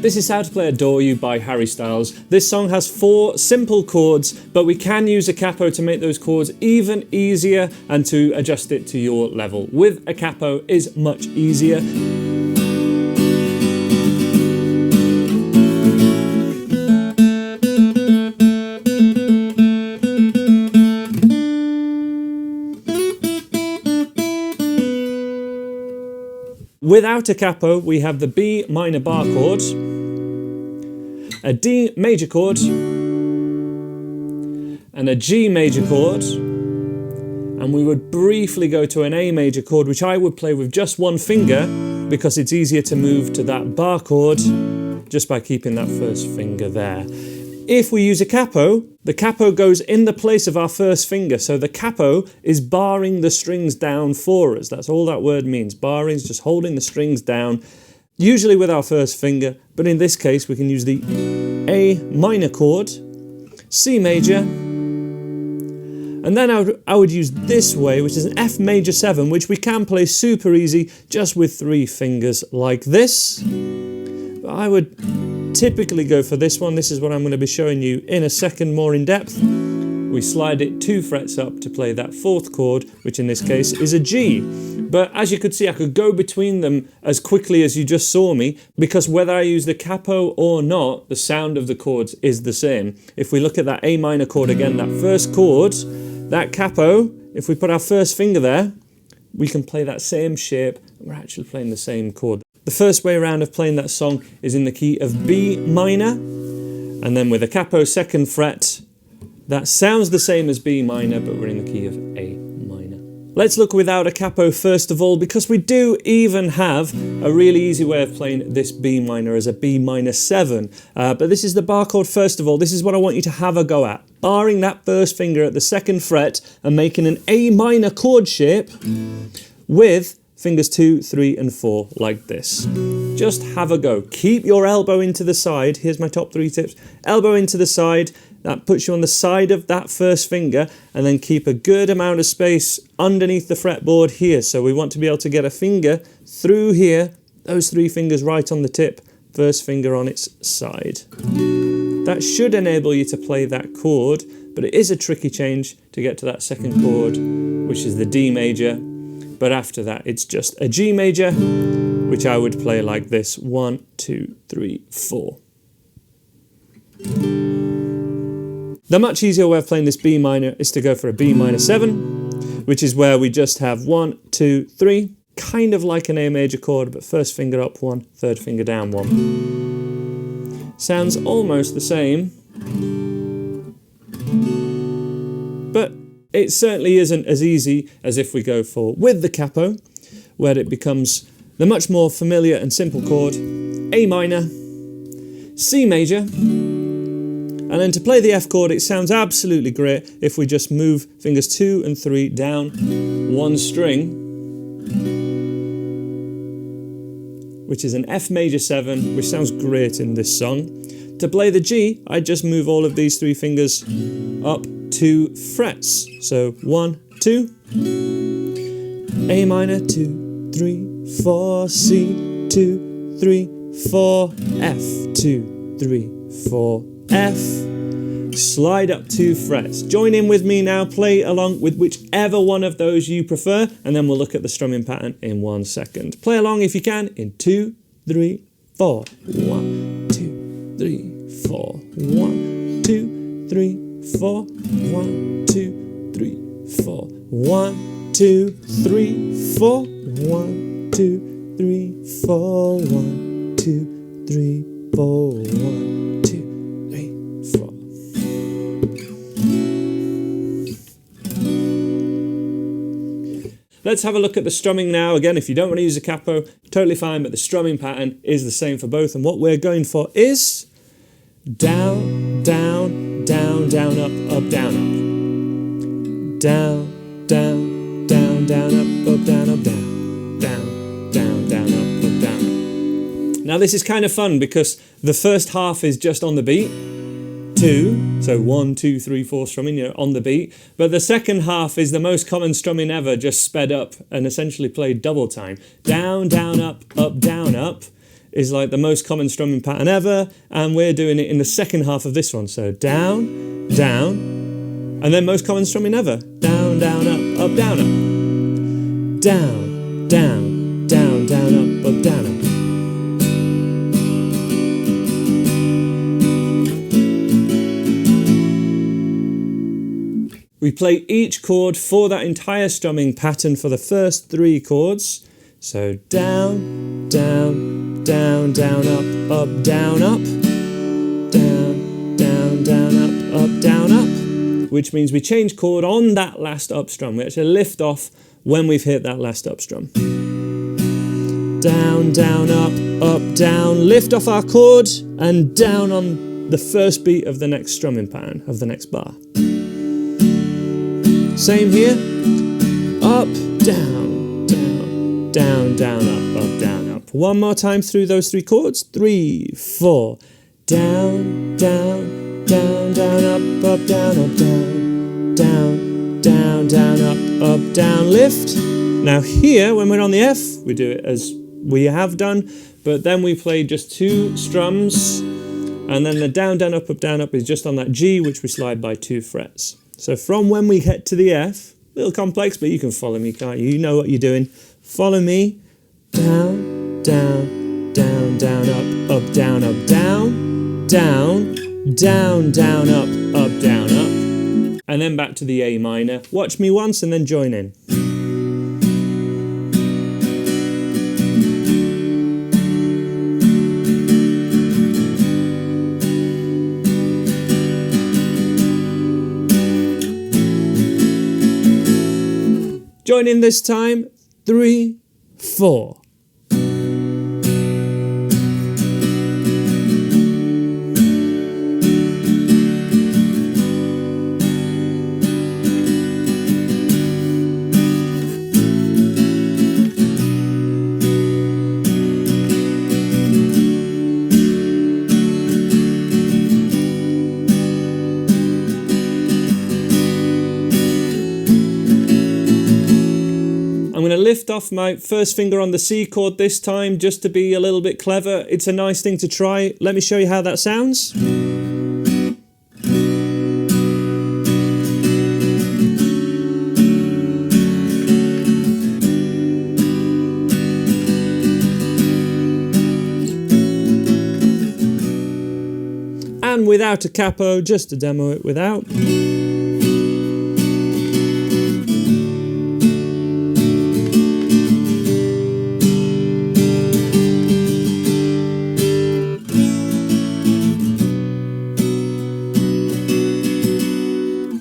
This is How to Play Adore You by Harry Styles. This song has 4 simple chords, but we can use a capo to make those chords even easier and to adjust it to your level. With a capo is much easier. Without a capo, we have the B minor bar chord, a D major chord, and a G major chord, and we would briefly go to an A major chord, which I would play with just one finger because it's easier to move to that bar chord just by keeping that first finger there. If we use a capo, the capo goes in the place of our first finger, so the capo is barring the strings down for us. That's all that word means. Barring is just holding the strings down, usually with our first finger, but in this case we can use the A minor chord, C major, and then I would use this way, which is an F major 7, which we can play super easy just with 3 fingers like this. But I would typically go for this one. This is what I'm going to be showing you in a second more in depth. We slide it 2 frets up to play that 4th chord, which in this case is a G. But as you could see, I could go between them as quickly as you just saw me, because whether I use the capo or not, the sound of the chords is the same. If we look at that A minor chord again, that first chord, that capo, if we put our first finger there, we can play that same shape. We're actually playing the same chord. The first way around of playing that song is in the key of B minor, and then with a capo 2nd fret, that sounds the same as B minor, but we're in the key of A minor. Let's look without a capo first of all, because we do even have a really easy way of playing this B minor as a B minor 7. But this is the bar chord first of all. This is what I want you to have a go at. Barring that first finger at the 2nd fret and making an A minor chord shape with fingers 2, 3 and 4 like this. Just have a go. Keep your elbow into the side. Here's my top 3 tips. Elbow into the side. That puts you on the side of that first finger, and then keep a good amount of space underneath the fretboard here. So we want to be able to get a finger through here, those 3 fingers right on the tip, first finger on its side. That should enable you to play that chord, but it is a tricky change to get to that 2nd chord, which is the D major. But after that, it's just a G major, which I would play like this. 1, 2, 3, 4. The much easier way of playing this B minor is to go for a B minor 7, which is where we just have 1, 2, 3, kind of like an A major chord, but first finger up 1, 3rd finger down 1. Sounds almost the same, but it certainly isn't as easy as if we go for with the capo, where it becomes the much more familiar and simple chord, A minor, C major, and then to play the F chord, it sounds absolutely great if we just move fingers 2 and 3 down 1 string, which is an F major 7, which sounds great in this song. To play the G, I just move all of these 3 fingers up 2 frets. So 1, 2, A minor, 2, 3, 4, C, 2, 3, 4, F, 2, 3, 4, F. Slide up 2 frets. Join in with me now, play along with whichever one of those you prefer, and then we'll look at the strumming pattern in 1 second. Play along if you can in 2, 3, 4. 1, 2, 3, 4. 1, 2, 3, 4. 1, 2, 3, 4. 1, 2, 3, 4. 1, 2, 3, 4. 1, 2, 3, 4. 1, 2, 3, 4. Let's have a look at the strumming now. Again, if you don't want to use a capo, totally fine, but the strumming pattern is the same for both. And what we're going for is down, down, down, down, up, down, up. Down, down, down, down, up, down, down, down, down, down, up, down. Now this is kind of fun because the first half is just on the beat. 2, so 1, 2, 3, 4 strumming, on the beat. But the second half is the most common strumming ever, just sped up and essentially played double time. Down, down, up, down, up. is like the most common strumming pattern ever, and we're doing it in the second half of this one. So down, down, and then most common strumming ever. Down, down, up, down, up. Down, down, down, down, up, down, up. We play each chord for that entire strumming pattern for the first 3 chords. So down, down, down, down, up, down, up. Down, down, down, up, down, up. Which means we change chord on that last up strum. We actually lift off when we've hit that last up strum. Down, down, up, down. Lift off our chord and down on the first beat of the next strumming pattern, of the next bar. Same here. Up, down, down, down, down, up, down, up. One more time through those 3 chords. 3, 4. Down, down, down, down, up, down, down, down, down, down, up, down, lift. Now here, when we're on the F, we do it as we have done, but then we play just 2 strums, and then the down, down, up is just on that G, which we slide by 2 frets. So from when we get to the F, a little complex, but you can follow me, can't you? You know what you're doing. Follow me. Down, down, down, down, up, down, down, down, down, down, up, down, up. And then back to the A minor. Watch me once and then join in. Join in this time. 3, 4. I'm going to lift off my first finger on the C chord this time, just to be a little bit clever. It's a nice thing to try. Let me show you how that sounds. And without a capo, just to demo it without.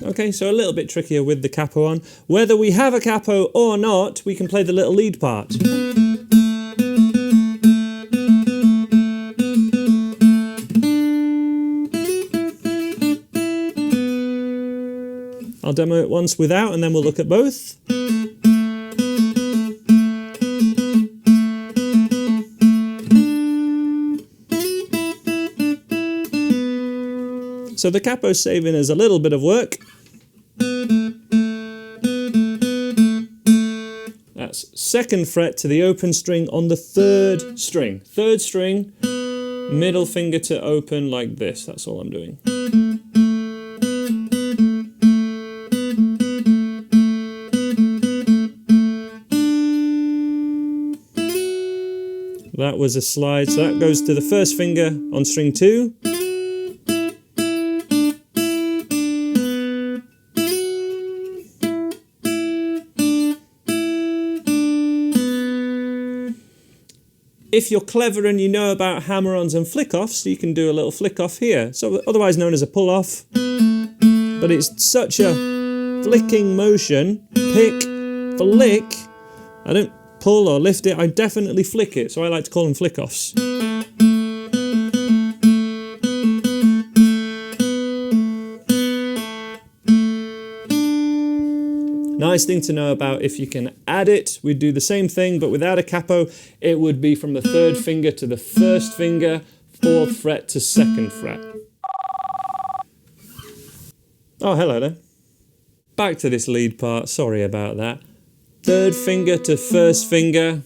Okay, so a little bit trickier with the capo on. Whether we have a capo or not, we can play the little lead part. I'll demo it once without and then we'll look at both. So the capo's saving us a little bit of work. That's 2nd fret to the open string on the 3rd string. 3rd string, middle finger to open like this. That's all I'm doing. That was a slide, so that goes to the 1st finger on string 2. If you're clever and you know about hammer-ons and flick-offs, you can do a little flick-off here, so otherwise known as a pull-off. But it's such a flicking motion. Pick, flick. I don't pull or lift it, I definitely flick it, so I like to call them flick-offs. Nice thing to know about, if you can add it, we'd do the same thing, but without a capo, it would be from the 3rd finger to the 1st finger, 4th fret to 2nd fret. Oh, hello there. Back to this lead part, sorry about that. 3rd finger to 1st finger.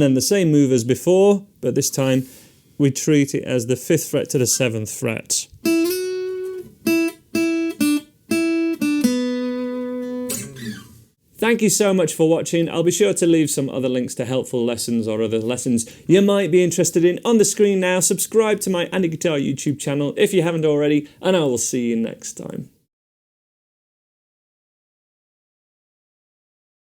And then the same move as before, but this time we treat it as the 5th fret to the 7th fret. Thank you so much for watching. I'll be sure to leave some other links to helpful lessons or other lessons you might be interested in on the screen now. Subscribe to my Andy Guitar YouTube channel if you haven't already, and I will see you next time.